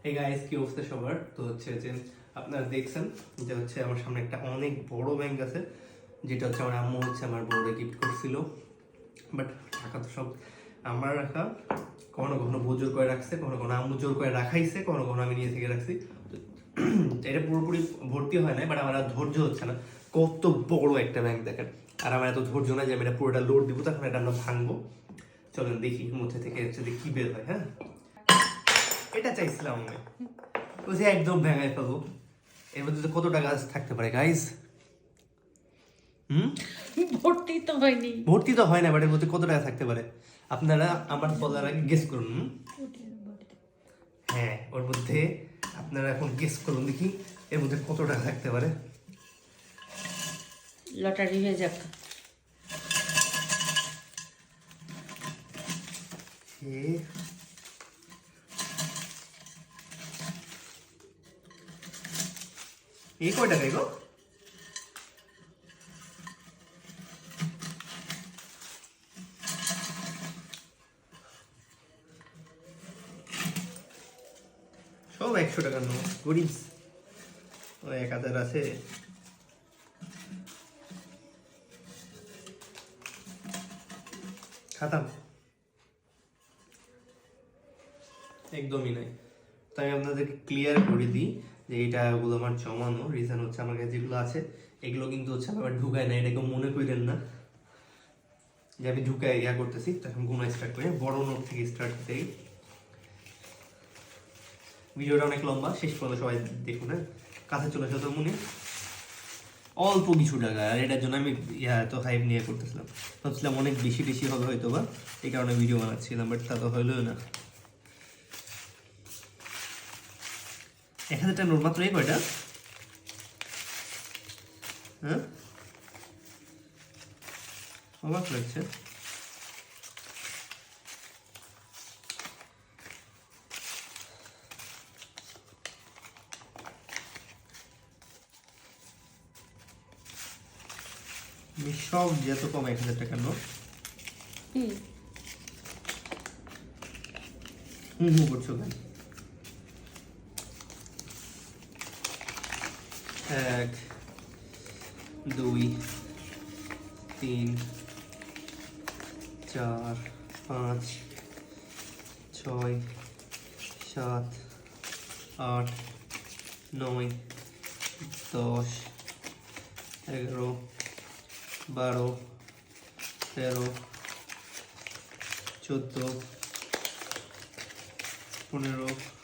এই গাইস কি অবস্থা সবার? তো হচ্ছে যে আপনারা দেখছেন যে হচ্ছে আমার সামনে একটা অনেক বড় ব্যাংক আছে, যেটা হচ্ছে আমার আম্মু হচ্ছে আমার বউরে গিফট করছিল। বাট টাকা তো সব আমার রাখা, কখনো কখনো বউ জোর করে রাখছে, কখনো কখনো আম্মু জোর করে রাখাইছে, কখনো কখনো আমি নিয়ে থেকে রাখছি। এটা পুরোপুরি ভর্তি হয় না, বাট আমার আর ধৈর্য হচ্ছে না। কত বড় একটা ব্যাংক দেখেন, আর আমার এত ধৈর্য না যে আমি এটা পুরোটা লোড দিব, তখন এটা আমরা ভাঙবো। চলেন দেখি মধ্যে থেকে হচ্ছে যে কি বের হয়। হ্যাঁ, এটা চাইছিলাম আমি, ও যে একদম ভেঙে ফেলবো। এর মধ্যে কতটা গাছ থাকতে পারে গাইস? ভর্তি তো হয়নি। ভর্তি তো হয় না, বাট এর মধ্যে কত টাকা থাকতে পারে আপনারা আমার বলার আগে গেস করুন। হ্যাঁ, ওর মধ্যে আপনারা এখন গেস করুন দেখি এর মধ্যে কত টাকা থাকতে পারে। লটারি হয়ে যাক। এই কয় টাকা গো? সব 100 টাকার নোট, গরিব। ও 1000 আছে। খাতাম একদমই নাই। তো আমি আপনাদেরকে ক্লিয়ার করে দিই যে এই টাকাগুলো আমার জমানো। রিজন হচ্ছে আমার কাছে যেগুলো আছে এগুলো কিন্তু হচ্ছে আমি আবার ঢুকাই না, এটাকে মনে করেন না যে আমি ঢুকাই ইয়া করতেছি। তখন গুণা স্টার্ট করি, বড় নোট থেকে স্টার্ট করি। ভিডিওটা অনেক লম্বা, শেষ পর্যন্ত সবাই দেখুন। হ্যাঁ, কাছে চলে আসো তো মনে অল্প কিছু টাকা, আর এটার জন্য আমি এত হাইপ নিয়ে করতেছিলাম। ভাবছিলাম অনেক বেশি বেশি হবে হয়তো বা, এই কারণে ভিডিও বানাচ্ছিলাম, বাট তা তো হইলই না। 1000 টাকা নোট মাত্র, এই কয়টা? হ্যাঁ, অবাক লাগছে। সব যত কম 1000 টাকার নোট। করছো কেন? 1 2 3 4 5 6 7 8 9 10 11 12 13 14 15